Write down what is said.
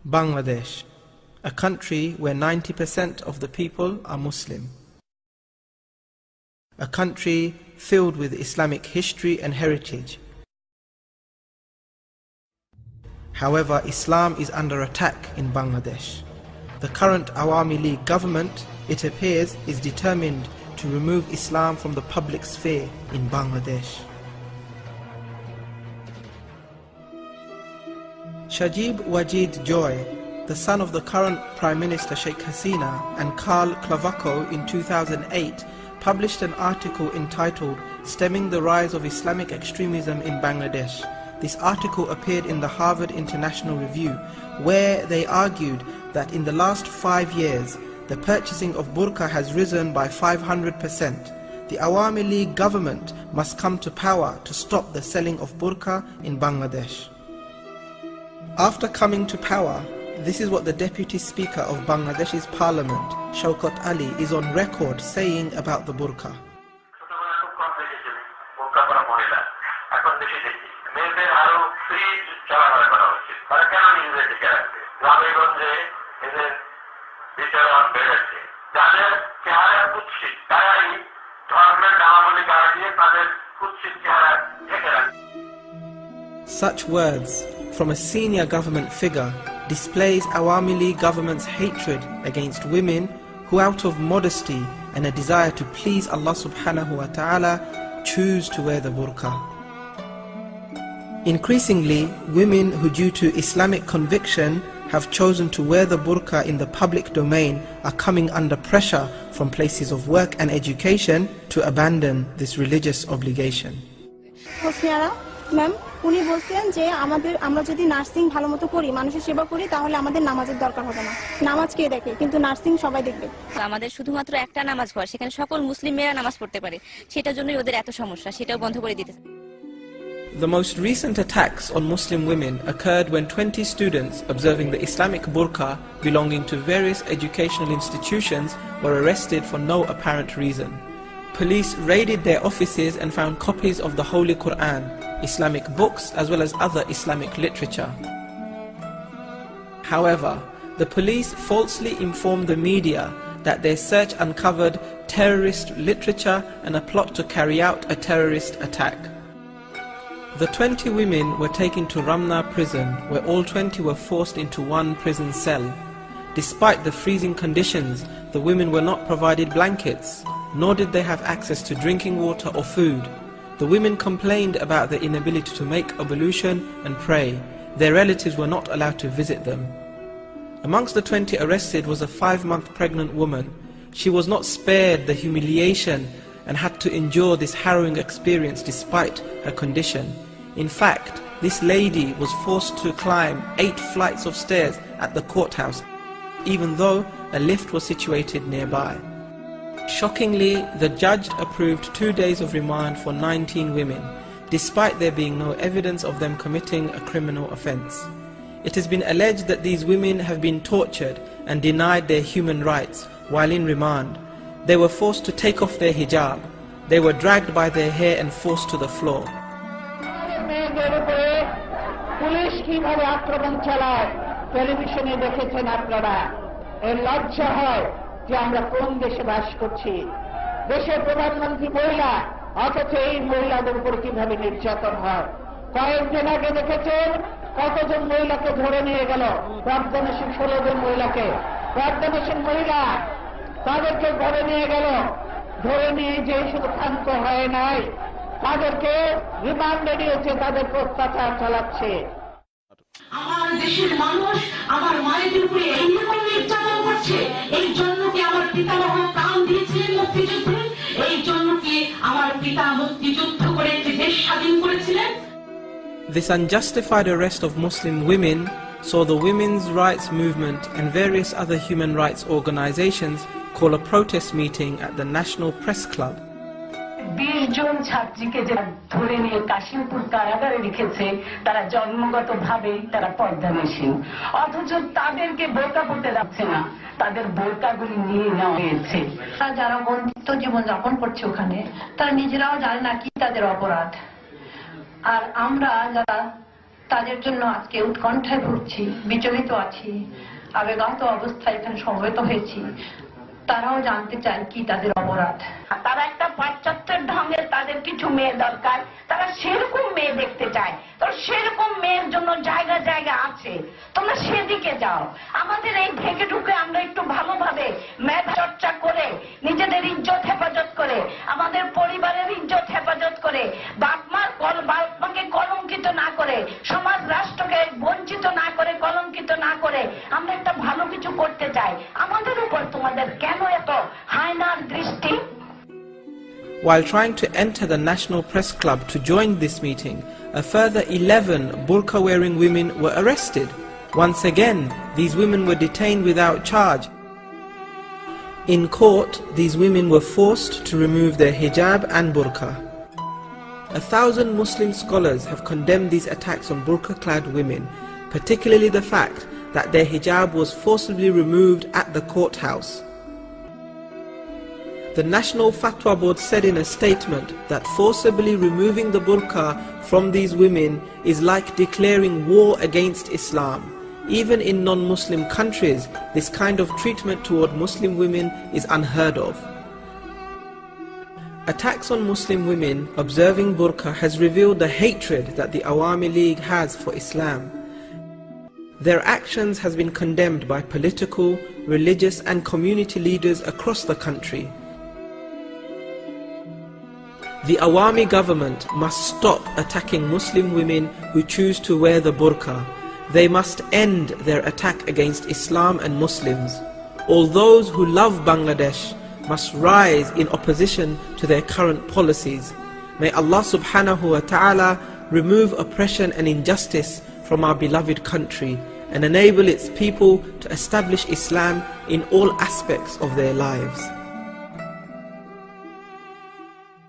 Bangladesh, a country where 90% of the people are Muslim. A country filled with Islamic history and heritage. However, Islam is under attack in Bangladesh. The current Awami League government, it appears, is determined to remove Islam from the public sphere in Bangladesh. Shajib Wajid Joy, the son of the current Prime Minister Sheikh Hasina, and Karl Clavako in 2008 published an article entitled "Stemming the Rise of Islamic Extremism in Bangladesh." This article appeared in the Harvard International Review, where they argued that in the last 5 years, the purchasing of burqa has risen by 500%. The Awami League government must come to power to stop the selling of burqa in Bangladesh. After coming to power, this is what the Deputy Speaker of Bangladesh's Parliament, Shaukat Ali, is on record saying about the burqa. Such words from a senior government figure displays Awami League government's hatred against women who, out of modesty and a desire to please Allah subhanahu wa ta'ala, choose to wear the burqa. Increasingly, women who, due to Islamic conviction, have chosen to wear the burqa in the public domain are coming under pressure from places of work and education to abandon this religious obligation. Ma'am, উনি বলছেন যে আমরা যদি nursing ভালোমতো করি, মানুষের সেবা করি, তাহলে আমাদের নামাজের দরকার হবে না। নামাজ কে দেখে, কিন্তু নার্সিং সবাই দেখবে। আমাদের শুধুমাত্র একটা নামাজ ঘর, সেখানে সকল মুসলিম মেয়েরা নামাজ পড়তে পারে, সেটার জন্যই ওদের এত সমস্যা, সেটাও বন্ধ করে দিতে। The most recent attacks on Muslim women occurred when 20 students observing the Islamic burqa belonging to various educational institutions were arrested for no apparent reason. Police raided their offices and found copies of the Holy Quran, Islamic books, as well as other Islamic literature. However, the police falsely informed the media that their search uncovered terrorist literature and a plot to carry out a terrorist attack. The 20 women were taken to Ramna prison, where all 20 were forced into one prison cell. Despite the freezing conditions, the women were not provided blankets, nor did they have access to drinking water or food. The women complained about their inability to make ablution and pray. Their relatives were not allowed to visit them. Amongst the 20 arrested was a 5-month pregnant woman. She was not spared the humiliation and had to endure this harrowing experience despite her condition. In fact, this lady was forced to climb 8 flights of stairs at the courthouse, even though a lift was situated nearby. Shockingly, the judge approved 2 days of remand for 19 women, despite there being no evidence of them committing a criminal offence. It has been alleged that these women have been tortured and denied their human rights while in remand. They were forced to take off their hijab. They were dragged by their hair and forced to the floor. যে আমরা কোন দেশে বাস করছি। দেশের প্রধানমন্ত্রী মহিলা, অথচ এই মহিলাদের উপর কিভাবে নির্যাতন হয়। কয়েকদিন আগে দেখেছেন কতজন মহিলাকে ধরে নিয়ে গেল, প্রার্থনাশীল 16 জন মহিলাকে, প্রার্থনাশীল মহিলা, তাদেরকে ধরে নিয়ে গেল। ধরে নিয়ে যে শুধু ক্ষান্ত হয় নাই, তাদেরকে রিমান্ডে নিয়েছে, তাদেরকে অত্যাচার চালাচ্ছে। আমার দেশের মানুষ আমার মায়ের উপরে এইরকম নির্যাতন করছে, এই জন্য কি আমার পিতামহ প্রাণ দিয়েছিলেন মুক্তিযুদ্ধে? এই জন্য কি আমার পিতা মুক্তিযুদ্ধ করে দেশ স্বাধীন করেছিলেন? This unjustified arrest of Muslim women saw the women's rights movement and various other human rights organizations call a protest meeting at the National Press Club. 20 জন ছাত্রীকে যে ধরে নিয়ে কাশিমপুর কারাগারে রেখেছে, তারা জন্মগতভাবেই তারা পর্দানসীন, অথচ তাদেরকে বোরকা পরতে যাচ্ছে না, তাদের বোরকাগুলি নিয়ে নেওয়া হয়েছে। যারা বঞ্চিত জীবন যাপন করছে ওখানে, তারা নিজেরাও জানে না কি তাদের অপরাধ। আর আমরা যারা তাদের জন্য আজকে উৎকণ্ঠায় ভুগছি, বিচলিত আছি, আবেগাত অবস্থায় এখানে সমবেত হয়েছি। তারাও জানতে চায় কি তাদের অপরাধ। তারা একটা পাশ্চাত্যের ঢঙ্গের তাদের কিছু মেয়ে দরকার, তারা সেরকম মেয়ে দেখতে চায়। তো সেরকম মেয়ের জন্য জায়গা জায়গা আছে, তোমরা সেদিকে যাও। আমাদের এই ঢেকে ঢুকে আমরা একটু ভালোভাবে মেধা চর্চা করে, নিজেদের ইজ্জত হেফাজত করে, আমাদের পরিবারের ইজ্জত হেফাজত করে, বাপমাকে কলঙ্কিত না করে, সমাজ রাষ্ট্রকে বঞ্চিত না করে, কলঙ্কিত না করে আমরা একটা ভালো কিছু করতে চাই। আমাদের উপর তোমাদের কেন এত হায়নার দৃষ্টি? While trying to enter the National Press Club to join this meeting, a further 11 burqa-wearing women were arrested. Once again, these women were detained without charge. In court, these women were forced to remove their hijab and burqa. 1,000 Muslim scholars have condemned these attacks on burqa-clad women, particularly the fact that their hijab was forcibly removed at the courthouse. The National Fatwa Board said in a statement that forcibly removing the burqa from these women is like declaring war against Islam. Even in non-Muslim countries, this kind of treatment toward Muslim women is unheard of. Attacks on Muslim women observing burqa has revealed the hatred that the Awami League has for Islam. Their actions has been condemned by political, religious and community leaders across the country. The Awami government must stop attacking Muslim women who choose to wear the burqa. They must end their attack against Islam and Muslims. All those who love Bangladesh must rise in opposition to their current policies. May Allah subhanahu wa ta'ala remove oppression and injustice from our beloved country and enable its people to establish Islam in all aspects of their lives.